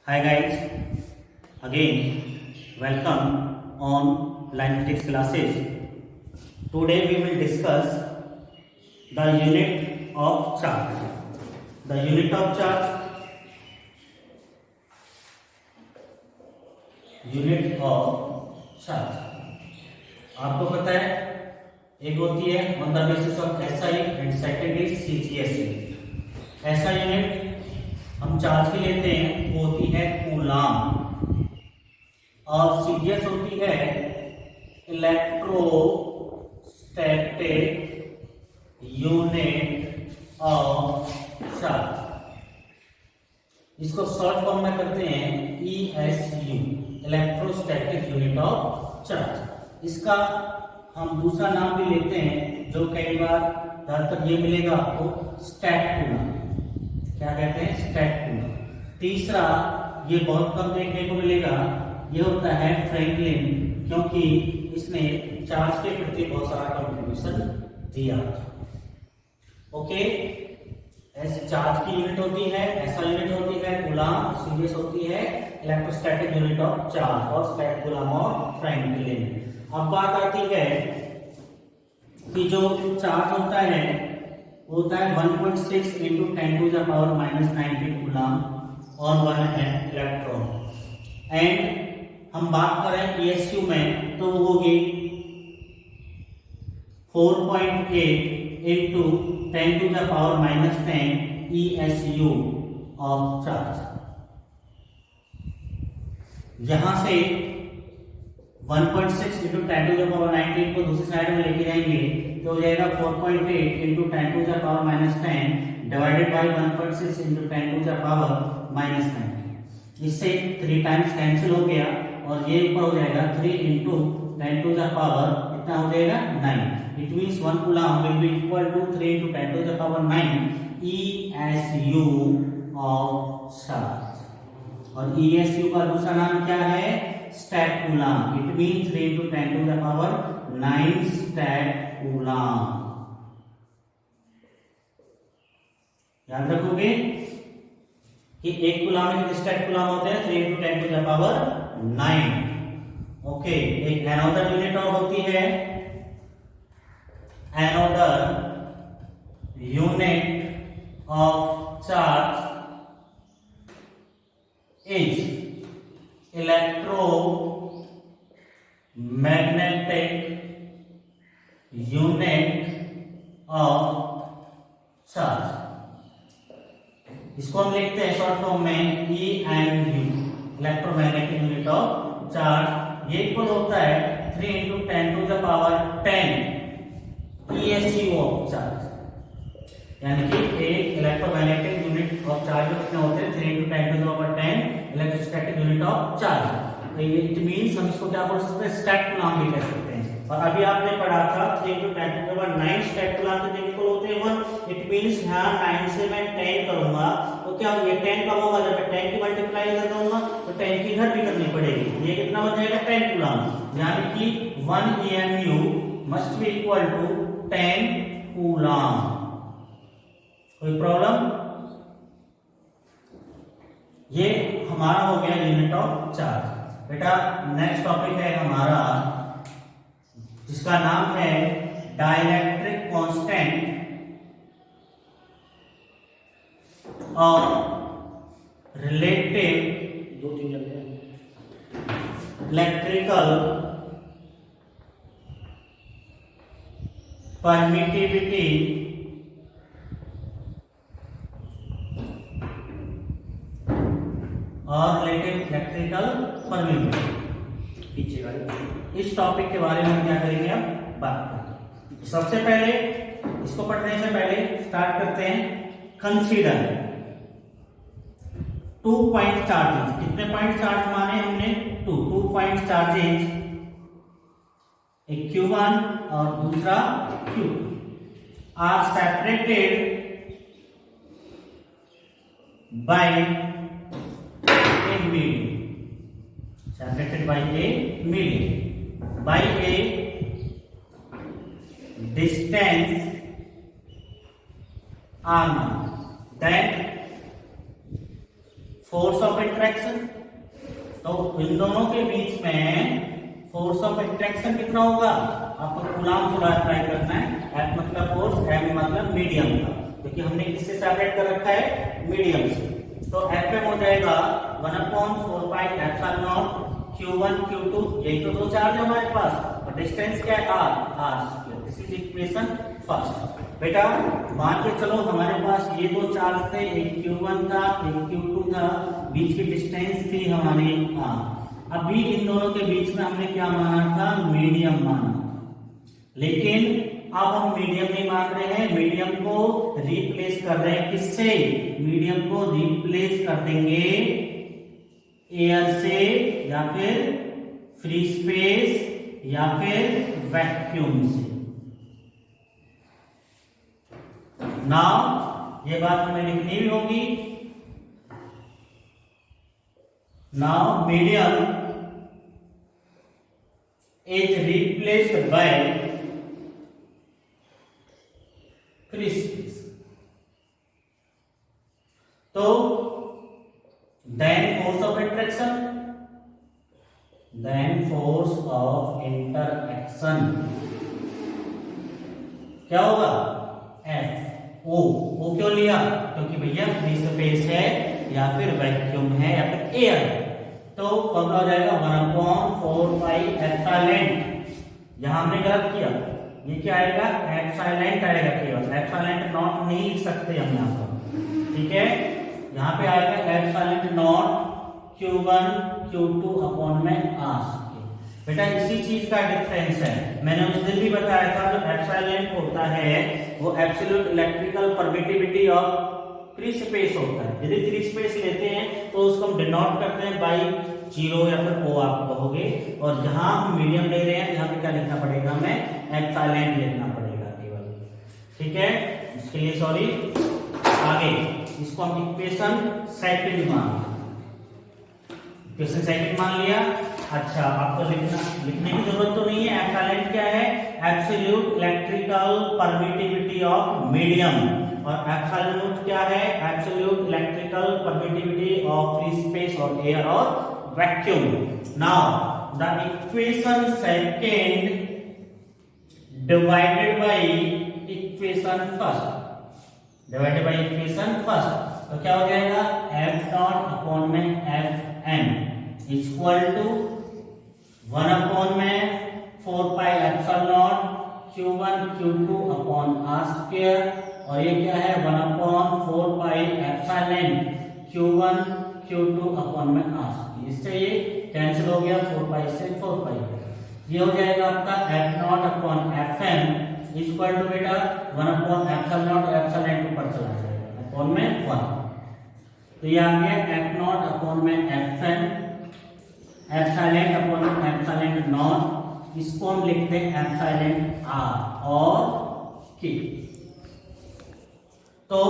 Hi guys, again welcome on line physics classes. Today we will discuss the unit of charge. The unit of charge, unit of charge. आपको पता है एक होती है on the basis of SI and second is CGSE. SI unit हम charge की लेते हैं वो होती है कूलाम और सीजीएस होती है इलेक्ट्रोस्टैटिक यूनिट ऑफ चार्ज। इसको शॉर्ट फॉर्म में करते हैं ESU, electrostatic unit of charge. इसका हम दूसरा नाम भी लेते हैं जो कई बार ज्यादातर ये मिलेगा आपको स्टैट कूलाम। क्या कहते हैं? Stat coulomb. तीसरा ये बहुत कम देखने को मिलेगा, ये होता है फ्रैंकलिन, क्योंकि इसने चार्ज के प्रति बहुत सारा कंट्रीब्यूशन दिया। ओके, ऐसे चार्ज की यूनिट होती है, ऐसा यूनिट होती है कूलाम, सीरीज होती है इलेक्ट्रोस्टैटिक यूनिट ऑफ चार्ज और स्टैट कूलाम और फ्रैंकलिन। अब बात आती है कि जो चार्ज होता है होता है 1.6 into 10 to the power -19 coulomb और 1 इलेक्ट्रॉन। एंड हम बात करें ESU में तो वो होगी 4.8 into 10 to the power -10 ESU of charge. यहां से 1.6 इंटू 10 टू द पावर 19 को दूसरी साइड में लेके जाएंगे तो हो जाएगा 4.8 into 10 to the power -10 by बाई 1.6 इंटू 10 टू द पावर -9। इससे 3 टाइम्स कैंसिल हो गया और ये ऊपर हो जाएगा 3 इंटू 10 टू द पावर कितना हो जाएगा 9। It means 1 coulomb will be equal to 3 into 10 to the power 9 ESU of charge. और ESU का दूसरा नाम क्या है? Stat coulomb. It means 3 into 10 to the power 9 stat कूलाम। याद रखोगे कि एक कूलाम में कितने स्टैट कूलाम होते हैं? 3 into 10 to the power 9। Okay, एक एनोडर यूनिट और होती है another unit of charge is electromagnetic unit of charge. इसको हम लिखते हैं शॉर्ट फॉर्म में EMU, electromagnetic unit of charge. ये इक्वल होता है 3 into 10 to the power 10 ESU of charge. यानी कि एक इलेक्ट्रोमैग्नेटिक यूनिट ऑफ चार्ज में कितने होते हैं? 3 into 10 to the power 10 electrostatic unit of charge. It means हम इसको क्या बोल सकते हैं? स्टैट कूलाम भी कह सकते हैं। और अभी आपने पढ़ा था 3 into 10 to the power 9 stat coulomb के इक्वल होते हैं 1। इट मींस यहाँ 9 से मैं 10 करूंगा तो क्या ये 10 कब होगा? जब मैं 10 की मल्टीप्लाई कर दूंगा तो 10 की इधर भी करनी पड़ेगी। ये कितना हो जाएगा? 10 कूलाम। यानी कि 1 EMU must be equal to 10 coulomb. कोई प्रॉब्लम? ये हमारा हो गया यूनिट ऑफ चार्ज। बेटा नेक्स्ट टॉपिक है हमारा जिसका नाम है डाइलेक्ट्रिक कांस्टेंट और रिलेटिव इलेक्ट्रिकल परमिटिविटी और रिलेटिव इलेक्ट्रिकल परमिटिविटी। इस टॉपिक के बारे में हम क्या करेंगे? अब बात करेंगे। सबसे पहले इसको पढ़ने से पहले स्टार्ट करते हैं। Consider 2 point charges. कितने पॉइंट चार्ज माने हमने? 2 पॉइंट चार्जेस, एक Q1 और दूसरा Q2 are separated by a medium. Separated by a medium, by a distance r0, then force of interaction, तो इन दोनों के बीच में फोर्स ऑफ इंटरेक्शन कितना होगा, आपको कूलम्ब से ट्राई करना है। F मतलब फोर्स, M मतलब मीडियम का, क्योंकि हमने किससे सेपरेट कर रखा है, मीडियम से। तो Fm हो जाएगा 1/4 pi epsilon naught Q1 Q2, यही तो दो चार्ज है हमारे पास, और डिस्टेंस क्या है r square. This is equation first. बेटा मान के चलो हमारे पास ये दो चार्ज थे, एक Q1 था एक Q2 था, बीच की डिस्टेंस थी हमारी r। अभी इन दोनों के बीच में हमने क्या माना था, मीडियम माना, लेकिन अब हम मीडियम नहीं मान रहे हैं, मीडियम को रिप्लेस कर रहे हैं किससे, मीडियम को रिप्लेस कर देंगे एयर से, या फिर फ्री स्पेस, या फिर वैक्यूम से। नाउ ये बात हमें लिखनी भी होगी। Now medium is replaced by free space. तो then force of interaction, then force of interaction क्या होगा, F O। O क्यों लिया, क्योंकि भैया फ्री स्पेस है या फिर वैक्यूम है या फिर एयर है। तो फॉर्मूला हो जाएगा 1/4 पाई एप्सिलॉन, यहां हमने गलत किया, ये क्या आएगा, एप्सिलॉन आएगा, केवल एप्सिलॉन नॉट नहीं लिख सकते हम यहाँ पर, ठीक है। यहाँ पे आएगा epsilon naught Q1 Q2 upon में r स्क्वायर। बेटा इसी चीज का डिफरेंस है, मैंने उस दिन भी बताया था, जो एप्सिलॉन होता है वो absolute electrical permittivity of free space होता है। यदि फ्री स्पेस लेते हैं तो उसको हम डिनोट करते हैं बाई 0 या फिर O आप कहोगे, और जहां हम मीडियम ले रहे हैं यहाँ पे क्या लिखना पड़ेगा, हमें एप्सिलॉन लिखना पड़ेगा केवल, ठीक है। इसके लिए सॉरी, आगे इसको हम इक्वेशन सेकंड मान लिया। अच्छा आपको लिखने की जरूरत तो नहीं है, एप्सिलॉन क्या है, absolute electrical permittivity of medium, और एप्सिलॉन क्या है, absolute electrical permittivity of free space और एयर और vacuum. Now the equation second divided by equation first, तो क्या हो जाएगा, F डॉट अपॉन में Fm equal to 1/4 pi epsilon naught Q1 Q2 upon r square, और ये क्या है 1/4 pi epsilon Q1 Q2 upon में r स्क्वायर। इससे ये कैंसिल हो गया, 4 पाई से 4 पाई, ये हो जाएगा आपका F not upon Fm equal to बेटा 1/4 एप्सिलॉन नॉट, एप्सिलॉन ऊपर चला जाएगा अपॉन में 1, तो ये आ गया F नॉट अपॉन में Fm, एप्सिलॉन अपॉन में एप्सिलॉन नॉट, इसको हम लिखते हैं एप्सिलॉन r और k। तो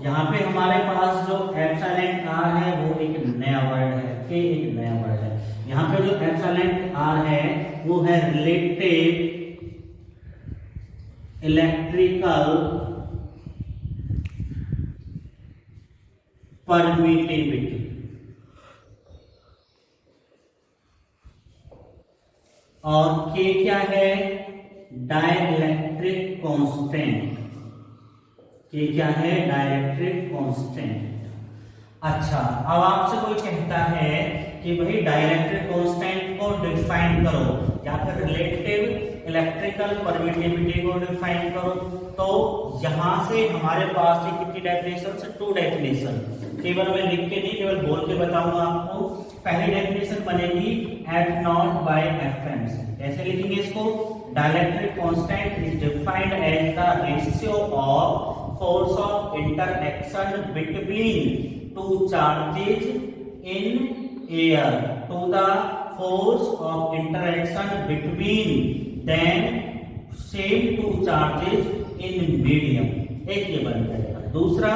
यहाँ पे हमारे पास जो एप्सिलॉन r है वो एक नया वर्ड है, k एक नया वर्ड है। यहाँ पे जो एप्सिलॉन r है वो है रिलेटिव इलेक्ट्रिकल परमिटिविटी, और k क्या है, डाइलेक्ट्रिक कांस्टेंट, k क्या है, डाइलेक्ट्रिक कांस्टेंट। अच्छा अब आपसे कोई कहता है कि भाई डाइलेक्ट्रिक कांस्टेंट को डिफाइन करो या फिर रिलेटिव इलेक्ट्रिकल परमिटिविटी को डिफाइन करो, तो यहां से हमारे पास कितनी डेफिनेशन है, 2 डेफिनेशन, केवल मैं लिख के नहीं केवल बोल के बताऊंगा आपको। पहली डेफिनेशन बनेगी F नॉट बाय Fm से, कैसे लिखेंगे इसको, dielectric constant is defined as the ratio of force of interaction between two charges in air to the force of interaction between then same two charges in medium, एक ये बन जाएगा। दूसरा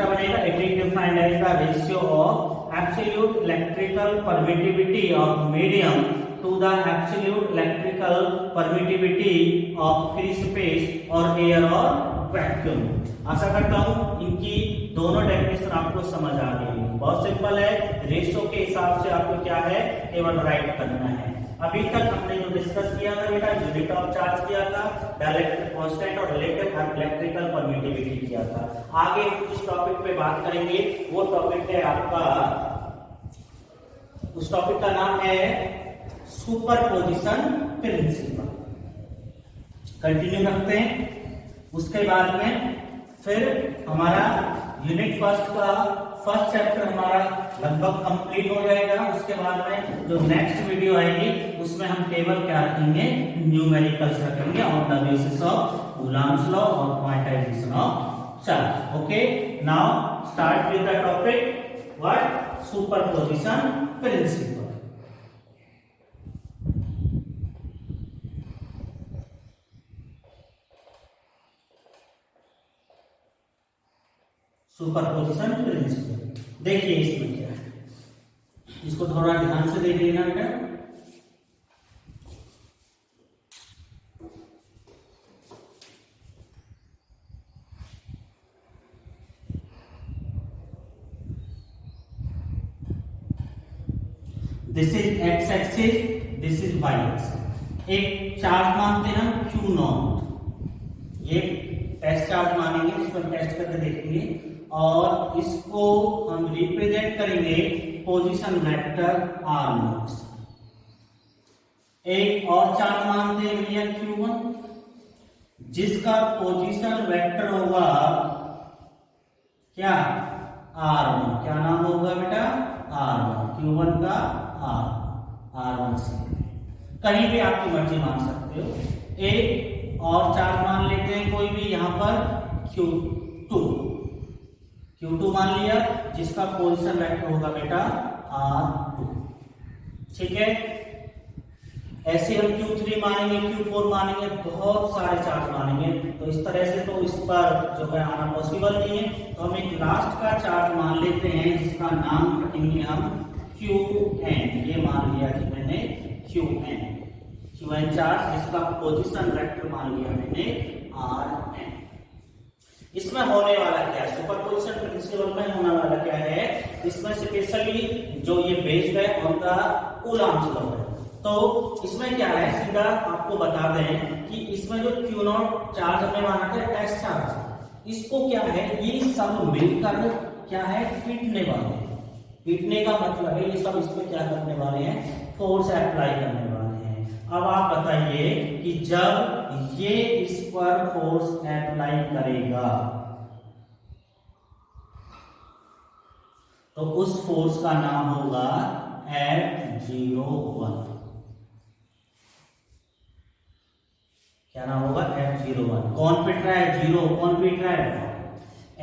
बनेगा it is defined as the ratio of absolute electrical permittivity of medium to the absolute electrical permittivity of free space और air और vacuum. आशा करता हूं इनकी दोनों डेफिनेशन आपको समझ आ गई। बहुत सिंपल है, रेशो के हिसाब से आपको क्या है केवल राइट करना है। अभी तक हमने जो डिस्कस किया था बेटा, यूनिट ऑफ चार्ज किया था, डाइलेक्ट्रिक कांस्टेंट और रिलेटिव इलेक्ट्रिकल परमिटिविटी किया था। आगे जिस टॉपिक पे बात करेंगे वो टॉपिक है आपका, उस टॉपिक का नाम है सुपरपोजिशन प्रिंसिपल। कंटिन्यू रखते हैं। उसके बाद में फिर हमारा यूनिट फर्स्ट का फर्स्ट चैप्टर हमारा लगभग कंप्लीट हो जाएगा। उसके बाद में जो नेक्स्ट वीडियो आएगी उसमें हम केवल क्या रखेंगे, न्यूमेरिकल्स रखेंगे on the basis of coulomb's law और quantization of charge. Okay, now start with the topic what, superposition principle. Superposition principle देखिए इसमें क्या है, इसको थोड़ा ध्यान से देख लेना बेटा। This is X axis, this is Y axis. एक चार्ज मानते हैं हम क्यू नॉट, ये टेस्ट चार्ज मानेंगे, इसको टेस्ट करके देखेंगे और इसको हम रिप्रेजेंट करेंगे पोजीशन वेक्टर आर नॉट। एक और चार्ज मानते हैं भैया Q1, जिसका पोजीशन वेक्टर होगा क्या, R1। क्या नाम होगा बेटा, R1। Q1 का R1 से कहीं भी आपकी मर्जी मान सकते हो। एक और चार्ज मान लेते हैं कोई भी, यहां पर Q2 मान लिया, जिसका पोजीशन वेक्टर होगा बेटा R2। ठीक है, ऐसे हम Q3 मानेंगे, Q4 मानेंगे, बहुत सारे चार्ज मानेंगे। तो इस तरह से तो इस पर जो है आना पॉसिबल नहीं है। तो हम एक लास्ट का चार्ज मान लेते हैं जिसका नाम रखेंगे हम Qn। ये मान लिया कि मैंने Qn चार्ज, जिसका पोजीशन वेक्टर मान लिया मैंने Rn। इसमें होने वाला क्या है, सुपरपोजिशन प्रिंसिपल में होने वाला क्या है, इसमें स्पेशली जो ये बेस्ड है ऑन द कूलम्ब्स लॉ है। तो इसमें क्या है, सीधा आपको बता दें कि इसमें जो Q नॉट चार्ज हमने माना था टेस्ट चार्ज, इसको क्या है, ये सब मिलकर क्या है पीटने वाले हैं। पीटने का मतलब है ये सब इसमें क्या करने वाले हैं, फोर्स अप्लाई करने वाले हैं। अब आप बताइए कि जब ये इस पर फोर्स अप्लाई करेगा तो उस फोर्स का नाम होगा F01। क्या नाम होगा, F01। कौन पीट रहा है, जीरो। कौन पीट रहा है,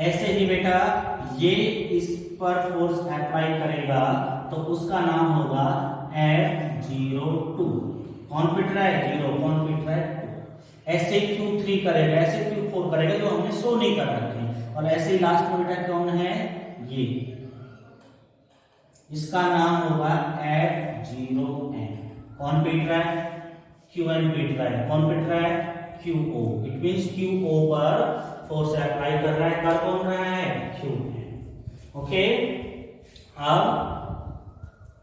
ऐसे ही बेटा ये इस पर फोर्स अप्लाई करेगा तो उसका नाम होगा F02। कौन पीट रहा है, जीरो। कौन पीट रहा है, ऐसे Q3 करेगा, ऐसे Q4 करेगा, जो हमने शो नहीं कर रखे। और ऐसे ही लास्ट में बेटा कौन है, ये, इसका नाम होगा F0n। कौन पीट रहा है, Qn पीट रहा है। कौन पीट रहा है, QO। इट मींस QO पर फोर्स अप्लाई कर रहा है, कर कौन रहा है, Qn। ओके, अब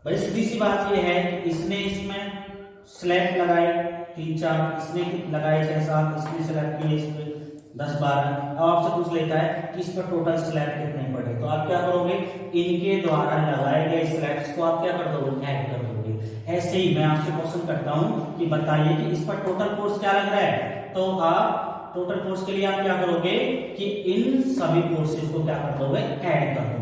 बड़ी सीधी सी बात यह है कि इसने इसमें स्लैब लगाई 3-4, इसने लगाए 6-7, इसने स्लैब किए इस पे 10-12। अब आपसे पूछ लेता है कि इस पर टोटल स्लैब कितने पड़े, तो आप क्या करोगे, इनके द्वारा लगाए गए स्लैब्स को आप क्या कर दोगे, ऐड कर दोगे। ऐसे ही मैं आपसे क्वेश्चन करता हूं कि बताइए कि इस पर टोटल फोर्स क्या लग रहा है, तो आप टोटल फोर्स के लिए आप क्या करोगे कि इन सभी फोर्सेस को क्या कर दोगे, ऐड कर दोगे।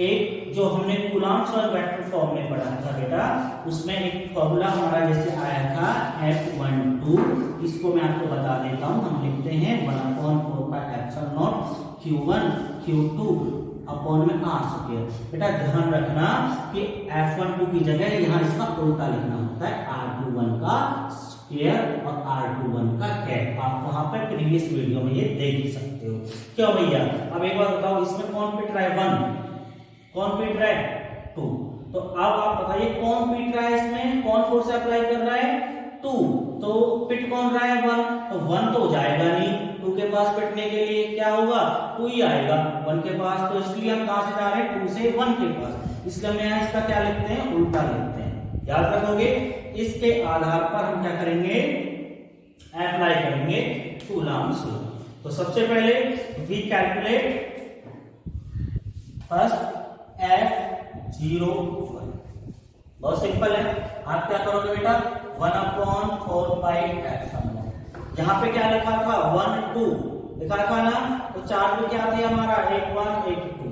एक जो हमने कूलम्ब्स और वेक्टर फॉर्म में पढ़ा था बेटा, उसमें एक फॉर्मूला हमारा जैसे आया था F12, इसको मैं आपको बता देता हूं। हम लिखते हैं 1/4 Q1 Q2 अपॉन में R²। बेटा ध्यान रखना कि F12 की जगह यहाँ इसका उल्टा लिखना होता है, R21 का स्क्वायर और R21 का कैप। आप वहां पर प्रीवियस वीडियो में ये देख सकते हो। क्यों भैया, अब एक बार बताओ, इसमें कौन पीट रहा है, 1। कौन पीट रहा है, 2। तो अब आप बताइए कौन पीट रहा है, इसमें कौन फोर्स अप्लाई कर रहा है, 2। तो पिट कौन रहा है, 1। तो 1 तो जाएगा नहीं, 2 2 के पास बैठने के लिए क्या होगा, 2 ही आएगा 1 के पास, तो इसलिए हम कहां से जा रहे हैं, 2 से 1 के पास, इसलिए हम यहाँ इसका क्या लिखते हैं, उल्टा लिखते हैं। याद रखोगे। इसके आधार पर हम क्या करेंगे, अप्लाई करेंगे कूलम्ब्स लॉ। तो सबसे पहले वी कैलकुलेट फर्स्ट F01। बहुत सिंपल है, आप क्या करोगे बेटा, 1/4π। यहाँ पे क्या लिखा था, 1 2 लिखा था ना, तो चार्ज में क्या थे हमारा, एक 1 एक 2।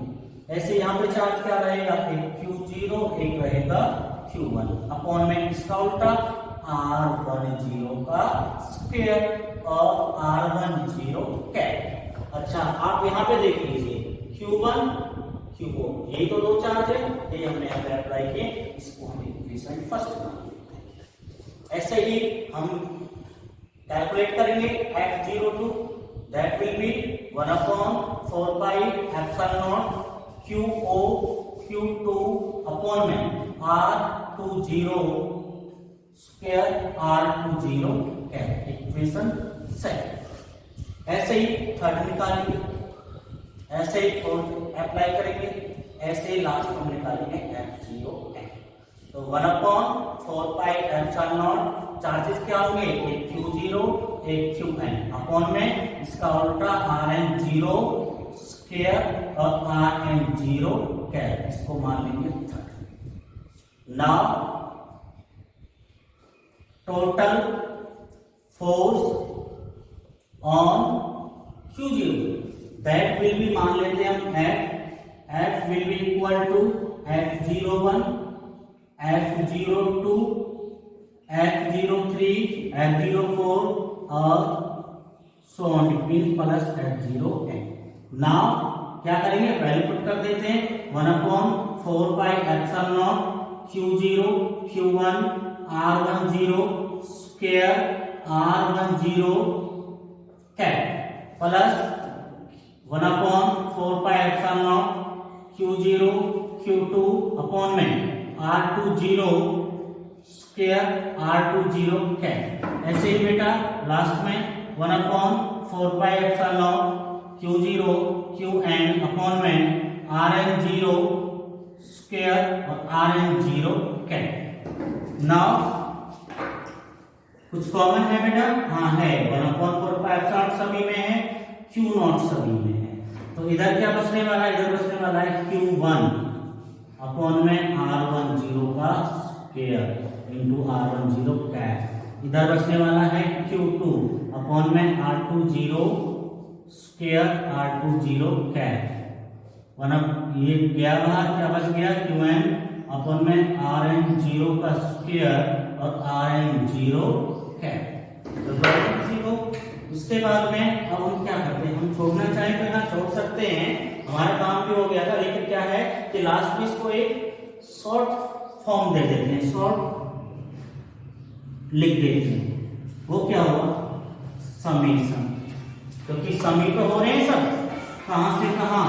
ऐसे यहाँ पे चार्ज क्या रहेगा, एक Q0 एक रहेगा Q1 अपॉन में इसका उल्टा R10 का स्क्वायर और R10 कैप। अच्छा आप यहाँ पे देख लीजिए Q1 Q4, यही तो दो चार्ज है, ये हमने यहाँ पे अप्लाई किए, इसको हम इक्वेशन फर्स्ट बना लेते हैं। ऐसे ही हम कैलकुलेट करेंगे F02, that will be 1/4π0 QO Q2 upon में R20 square R20 cap, equation second. ऐसे ही थर्ड निकालेंगे, ऐसे ही फोर्थ अप्लाई करेंगे, ऐसे ही लास्ट हम निकालेंगे F0n। तो 1/4π0 चार्जेस क्या होंगे, एक Q0 एक Qn अपॉन में इसका उल्टा Rn0 स्क्वायर और Rn0 कैप, इसको मान लेंगे third. Now total force on Q0, that will be, मान लेते हैं हम F will be equal to F01 F02 F03 F04 और so on between plus F0n। Now क्या करेंगे, वैल्यू पुट कर देते हैं, 1/4π0 Q0 Q1 R10 square R10 cap plus 1/4π0 Q0 Q2 upon में R20 स्क्वायर R20 कैप। ऐसे ही बेटा last में 1/4π0 Q0 Qn अपॉन में Rn0 स्क्वायर और Rn0 कैप। नाउ कुछ कॉमन है बेटा, हाँ है, 1/4π0 सभी में है, Q0 सभी में है, तो इधर क्या बचने वाला है, इधर बचने वाला है Q1 अपॉन में R10 का स्क्वायर इंटू R10 कैप। इधर बचने वाला है Q2 अपॉन में R20 स्क्वायर R20 कैप। ये गया बाहर, क्या बच गया, Qn अपॉन में Rn0 का स्क्वायर और Rn0 कैप। तो किसी को उसके बाद में अब हम क्या करते हैं, हम छोड़ना चाहें तो यहाँ छोड़ सकते हैं, हमारा काम भी हो गया था, लेकिन क्या है कि लास्ट में इसको एक शॉर्ट फॉर्म दे देते हैं, शॉर्ट लिख देते हैं। वो क्या हुआ, समेशन, क्योंकि समी तो हो रहे हैं सब, कहां से कहां,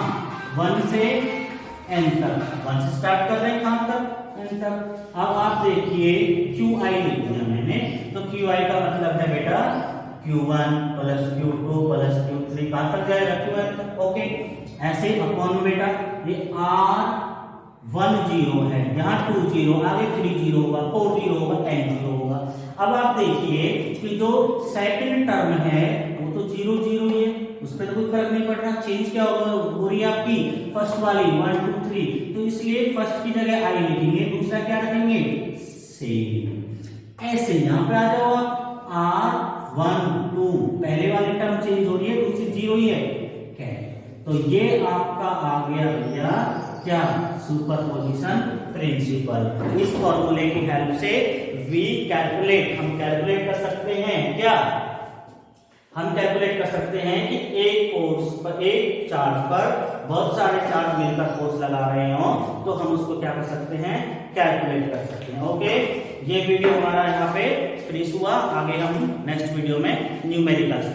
1 से n तक, 1 से स्टार्ट कर रहे हैं कहां तक, n तक। अब आप देखिए Qi लिख दिया मैंने, तो Qi का मतलब है बेटा Q1 plus Q2 plus Q3 कहां तक जाएगा, Qn तक। ओके, ऐसे अपॉन में बेटा ये R10 है, यहाँ 20 आगे 30 होगा, 40 होगा, 10 होगा। अब आप देखिए कि जो सेकंड टर्म है वो तो 0 0 ही है, उस पर तो कोई फर्क नहीं पड़ रहा, चेंज क्या होगा, हो रही है आपकी फर्स्ट वाली 1 2 3, तो इसलिए फर्स्ट की जगह आई लिखेंगे, दूसरा क्या रखेंगे, सेम। ऐसे यहाँ पे आ जाओ आप, R12 पहले वाली टर्म चेंज हो रही है, दूसरी 0 ही है, कैप। तो ये आपका आ गया भैया क्या, सुपरपोजिशन प्रिंसिपल। इस फॉर्मूले की हेल्प से वी कैलकुलेट, हम कैलकुलेट कर सकते हैं क्या, हम कैलकुलेट कर सकते हैं कि एक फोर्स पर, एक चार्ज पर बहुत सारे चार्ज मिलकर फोर्स लगा रहे हो, तो हम उसको क्या कर सकते हैं, कैलकुलेट कर सकते हैं। ओके, ये वीडियो हमारा यहाँ पे फिनिश हुआ, आगे हम नेक्स्ट वीडियो में न्यूमेरिकल्स